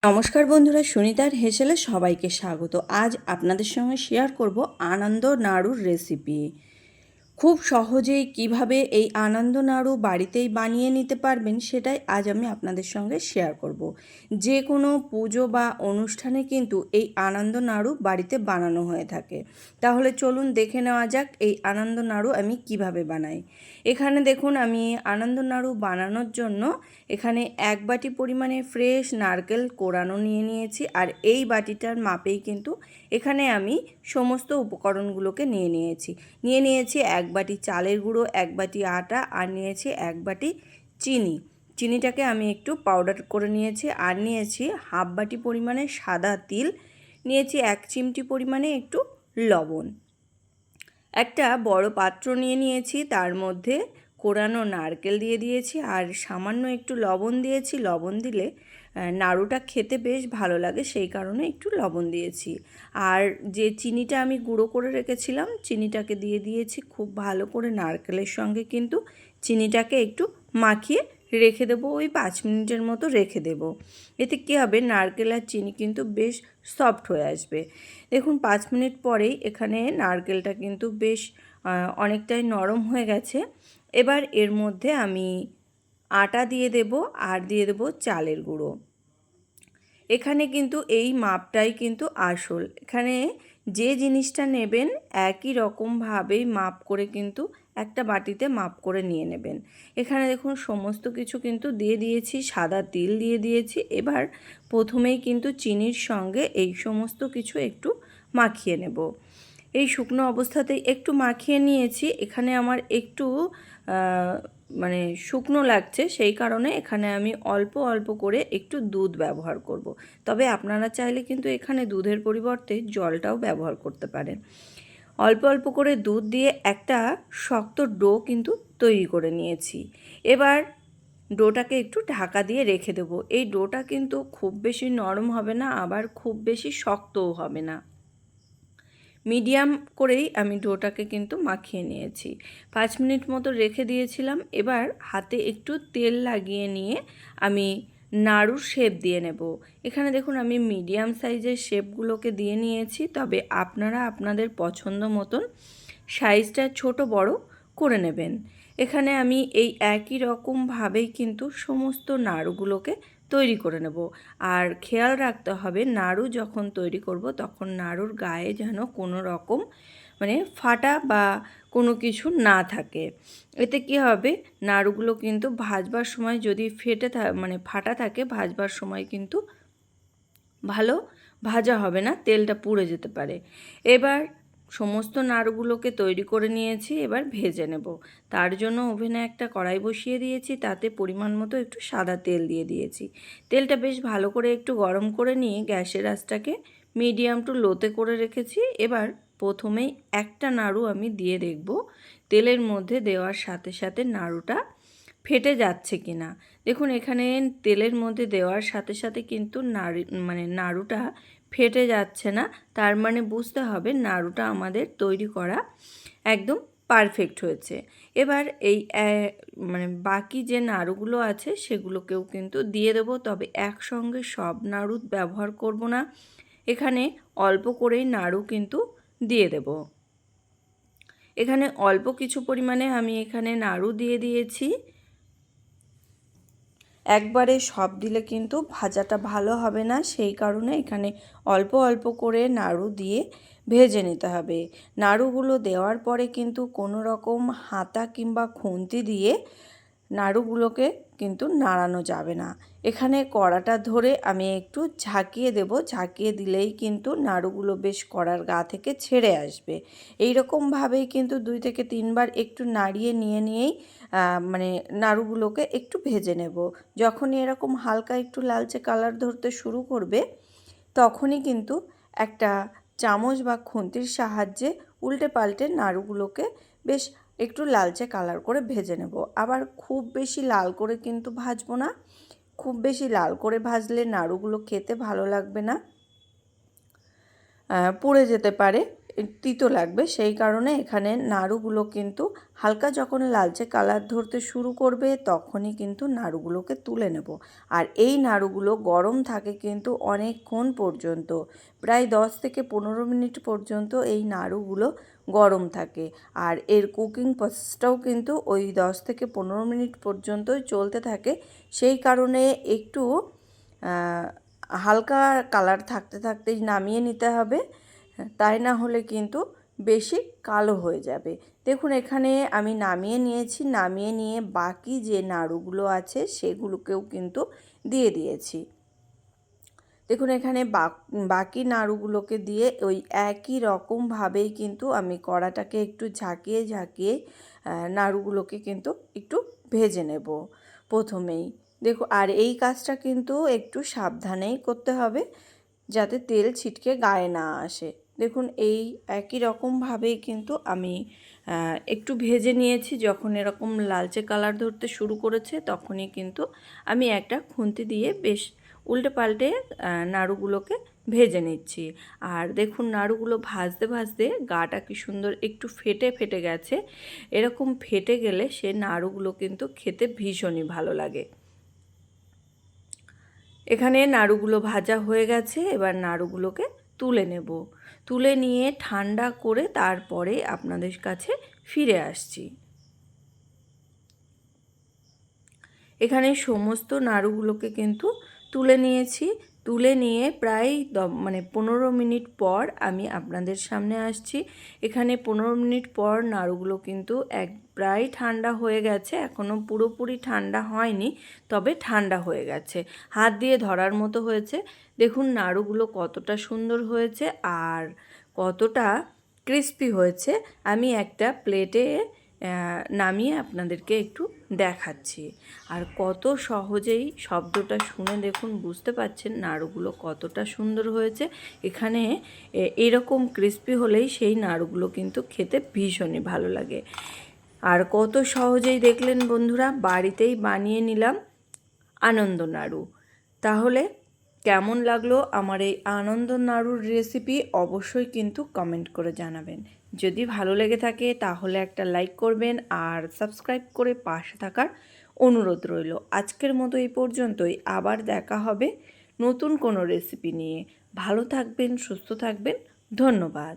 নমস্কার বন্ধুরা, সুনিতার হেসেলে সবাইকে স্বাগত। আজ আপনাদের সঙ্গে শেয়ার করব আনন্দ নাড়ুর রেসিপি। খুব সহজেই কিভাবে এই আনন্দ নাড়ু বাড়িতেই বানিয়ে নিতে পারবেন সেটাই আজ আমি আপনাদের সঙ্গে শেয়ার করব। যে কোনো পুজো বা অনুষ্ঠানে কিন্তু এই আনন্দ নাড়ু বাড়িতে বানানো হয়ে থাকে। তাহলে চলুন দেখে নেওয়া যাক এই আনন্দ নাড়ু আমি কিভাবে বানাই। এখানে দেখুন, আমি আনন্দ নাড়ু বানানোর জন্য এখানে 1 বাটি পরিমাণে ফ্রেশ নারকেল কোড়ানো নিয়ে নিয়েছি। আর এই বাটিটার মাপেই কিন্তু এখানে আমি সমস্ত উপকরণগুলোকে নিয়ে নিয়েছি 1 বাটি চালের গুঁড়ো, 1 বাটি আটা, আর নিয়েছি 1 বাটি চিনি। চিনিটাকে আমি একটু পাউডার করে নিয়েছি। আর নিয়েছি হাফ বাটি পরিমাণে সাদা তিল, নিয়েছি 1 চিমটি পরিমাণে একটু লবণ। একটা বড় পাত্র নিয়ে নিয়েছি, তার মধ্যে কোড়ানো নারকেল দিয়ে দিয়েছি আর সামান্য একটু লবণ দিয়েছি। লবণ দিলে নাড়ুটা খেতে বেশ ভালো লাগে, সেই কারণে একটু লবণ দিয়েছি। আর যে চিনিটা আমি গুঁড়ো করে রেখেছিলাম, চিনিটাকে দিয়ে দিয়েছি। খুব ভালো করে নারকেলের সঙ্গে কিন্তু চিনিটাকে একটু মাখিয়ে রেখে দেবো, ওই 5 মিনিটের মতো রেখে দেবো। এতে কী হবে, নারকেল আর চিনি কিন্তু বেশ সফট হয়ে আসবে। দেখুন 5 মিনিট পরেই এখানে নারকেলটা কিন্তু বেশ অনেকটাই নরম হয়ে গেছে। এবার এর মধ্যে আমি আটা দিয়ে দেব আর দিয়ে দেব চালের গুঁড়ো। এখানে কিন্তু এই মাপটাই কিন্তু আসল। এখানে যে জিনিসটা নেবেন একই রকমভাবেই মাপ করে কিন্তু একটা বাটিতে মাপ করে নিয়ে নেবেন। এখানে দেখুন সমস্ত কিছু কিন্তু দিয়ে দিয়েছি, সাদা তিল দিয়ে দিয়েছি। এবার প্রথমেই কিন্তু চিনির সঙ্গে এই সমস্ত কিছু একটু মাখিয়ে নেব। এই শুকনো অবস্থাতেই একটু মাখিয়ে নিয়েছি। এখানে আমার একটু মানে শুকনো লাগছে, সেই কারণে এখানে আমি অল্প অল্প করে একটু দুধ ব্যবহার করব। তবে আপনারা চাইলে কিন্তু এখানে দুধের পরিবর্তে জলটাও ব্যবহার করতে পারেন। অল্প অল্প করে দুধ দিয়ে একটা শক্ত ডো কিন্তু তৈরি করে নিয়েছি। এবার ডোটাকে একটু ঢাকা দিয়ে রেখে দেবো। এই ডোটা কিন্তু খুব বেশি নরম হবে না, আবার খুব বেশি শক্তও হবে না। মিডিয়াম করেই আমি ডোটাকে কিন্তু মাখিয়ে নিয়েছি। 5 মিনিট মতো রেখে দিয়েছিলাম। এবার হাতে একটু তেল লাগিয়ে নিয়ে আমি নাড়ুর শেপ দিয়ে নেব। এখানে দেখুন আমি মিডিয়াম সাইজের শেপগুলোকে দিয়ে নিয়েছি, তবে আপনারা আপনাদের পছন্দ মতন সাইজটা ছোট বড় করে নেবেন। এখানে আমি এই একই রকমভাবেই কিন্তু সমস্ত নাড়ুগুলোকে তৈরি করে নেব। আর খেয়াল রাখতে হবে, নাড়ু যখন তৈরি করব তখন নাড়ুর গায়ে যেন কোনো রকম ফাটা বা কোনো কিছু না থাকে। এতে কি হবে, নাড়ুগুলো কিন্তু ভাজবার সময় যদি ফাটা থাকে, ভাজবার সময় কিন্তু ভালো ভাজা হবে না, তেলটা পুড়ে যেতে পারে। এবার সমস্ত নাড়ুগুলোকে তৈরি করে নিয়েছি, এবার ভেজে নেব। তার জন্য ওভেনে একটা কড়াই বসিয়ে দিয়েছি, তাতে পরিমাণ মতো একটু সাদা তেল দিয়ে দিয়েছি। তেলটা বেশ ভালো করে একটু গরম করে নিয়ে গ্যাসের আঁচটাকে মিডিয়াম টু লোতে করে রেখেছি। এবার প্রথমেই একটা নাড়ু আমি দিয়ে দেখব তেলের মধ্যে দেওয়ার সাথে সাথে নাড়ুটা ফেটে যাচ্ছে কি না। দেখুন এখানে তেলের মধ্যে দেওয়ার সাথে সাথে কিন্তু নাড়ুটা ফেটে যাচ্ছে না, তার মানে বুঝতে হবে নাড়ুটা আমাদের তৈরি করা একদম পারফেক্ট হয়েছে। এবার এই বাকি যে নাড়ুগুলো আছে সেগুলোকেও কিন্তু দিয়ে দেবো, তবে একসঙ্গে সব নাড়ু ব্যবহার করব না, এখানে অল্প করেই নাড়ু কিন্তু দিয়ে দেব। এখানে অল্প কিছু পরিমাণে আমি এখানে নাড়ু দিয়ে দিয়েছি। একবারে সব দিলে কিন্তু ভাজাটা ভালো হবে না, সেই কারণে এখানে অল্প অল্প করে নাড়ু দিয়ে ভেজে নিতে হবে। নাড়ুগুলো দেওয়ার পরে কিন্তু কোনো রকম হাতা কিংবা খুন্তি দিয়ে নাড়ুগুলোকে কিন্তু নাড়ানো যাবে না। এখানে কড়াটা ধরে আমি একটু ঝাঁকিয়ে দেব, ঝাঁকিয়ে দিলেই কিন্তু নাড়ুগুলো বেশ কড়ার গা থেকে ছেড়ে আসবে। এই রকমভাবেই কিন্তু 2 থেকে 3 বার একটু নাড়িয়ে নিয়েই নাড়ুগুলোকে একটু ভেজে নেব। যখনই এরকম হালকা একটু লালচে কালার ধরতে শুরু করবে, তখনই কিন্তু একটা চামচ বা খুন্তির সাহায্যে উল্টে পাল্টে নাড়ুগুলোকে বেশ একটু লালচে কালার করে ভেজে নেব। আবার খুব বেশি লাল করে কিন্তু ভাজবো না, খুব বেশি লাল করে ভাজলে নাড়ুগুলো খেতে ভালো লাগবে না, পুড়ে যেতে পারে। তিতো লাগবে, সেই কারণে এখানে নাড়ুগুলো কিন্তু হালকা যখন লালচে কালার ধরতে শুরু করবে তখনই কিন্তু নাড়ুগুলোকে তুলে নেব। আর এই নাড়ুগুলো গরম থাকে কিন্তু অনেকক্ষণ পর্যন্ত, প্রায় 10 থেকে 15 মিনিট পর্যন্ত এই নাড়ুগুলো গরম থাকে। আর এর কুকিং প্রসেসটাও কিন্তু ওই 10 থেকে 15 মিনিট পর্যন্তই চলতে থাকে, সেই কারণে একটু হালকা কালার থাকতে থাকতেই নামিয়ে নিতে হবে, তাই না হলে কিন্তু বেশি কালো হয়ে যাবে। দেখুন এখানে আমি নামিয়ে নিয়েছি, নামিয়ে নিয়ে বাকি যে নাড়ুগুলো আছে সেগুলোকেও কিন্তু দিয়ে দিয়েছি। দেখুন এখানে বাকি নাড়ুগুলোকে দিয়ে ওই একই রকমভাবেই কিন্তু আমি কড়াটাকে একটু ঝাঁকিয়ে ঝাঁকিয়ে নাড়ুগুলোকে কিন্তু একটু ভেজে নেব প্রথমেই। দেখো, আর এই কাজটা কিন্তু একটু সাবধানেই করতে হবে যাতে তেল ছিটকে গায়ে না আসে। দেখুন এই একই রকমভাবেই কিন্তু আমি একটু ভেজে নিয়েছি। যখন এরকম লালচে কালার ধরতে শুরু করেছে তখনই কিন্তু আমি একটা খুন্তি দিয়ে বেশ উল্টে পাল্টে নাড়ুগুলোকে ভেজে নিচ্ছি। আর দেখুন নাড়ুগুলো ভাজতে ভাজতে গাটা কি সুন্দর একটু ফেটে ফেটে গেছে। এরকম ফেটে গেলে সে নাড়ুগুলো কিন্তু খেতে ভীষণই ভালো লাগে। এখানে নাড়ুগুলো ভাজা হয়ে গেছে, এবার নাড়ুগুলোকে তুলে নেব। তুলে নিয়ে ঠান্ডা করে তারপরে আপনাদের কাছে ফিরে আসছি। এখানে সমস্ত নাড়ুগুলোকে কিন্তু তুলে নিয়েছি। তুলে নিয়ে প্রায় 15 মিনিট পর আমি আপনাদের সামনে আসছি। এখানে 15 মিনিট পর নাড়ুগুলো কিন্তু প্রায় ঠান্ডা হয়ে গেছে, এখনও পুরোপুরি ঠান্ডা হয়নি, তবে ঠান্ডা হয়ে গেছে, হাত দিয়ে ধরার মতো হয়েছে। দেখুন নাড়ুগুলো কতটা সুন্দর হয়েছে আর কতটা ক্রিস্পি হয়েছে। আমি একটা প্লেটে নামিয়ে আপনাদেরকে একটু দেখাচ্ছি। আর কত সহজেই শব্দটা শুনে দেখুন বুঝতে পারছেন নাড়ুগুলো কতটা সুন্দর হয়েছে। এখানে এরকম ক্রিস্পি হলেই সেই নাড়ুগুলো কিন্তু খেতে ভীষণই ভালো লাগে। আর কত সহজেই দেখলেন বন্ধুরা, বাড়িতেই বানিয়ে নিলাম আনন্দ নাড়ু। তাহলে কেমন লাগলো আমার এই আনন্দ নাড়ুর রেসিপি অবশ্যই কিন্তু কমেন্ট করে জানাবেন। যদি ভালো লেগে থাকে তাহলে একটা লাইক করবেন আর সাবস্ক্রাইব করে পাশে থাকার অনুরোধ রইল। আজকের মতো এই পর্যন্তই, আবার দেখা হবে নতুন কোনো রেসিপি নিয়ে। ভালো থাকবেন, সুস্থ থাকবেন, ধন্যবাদ।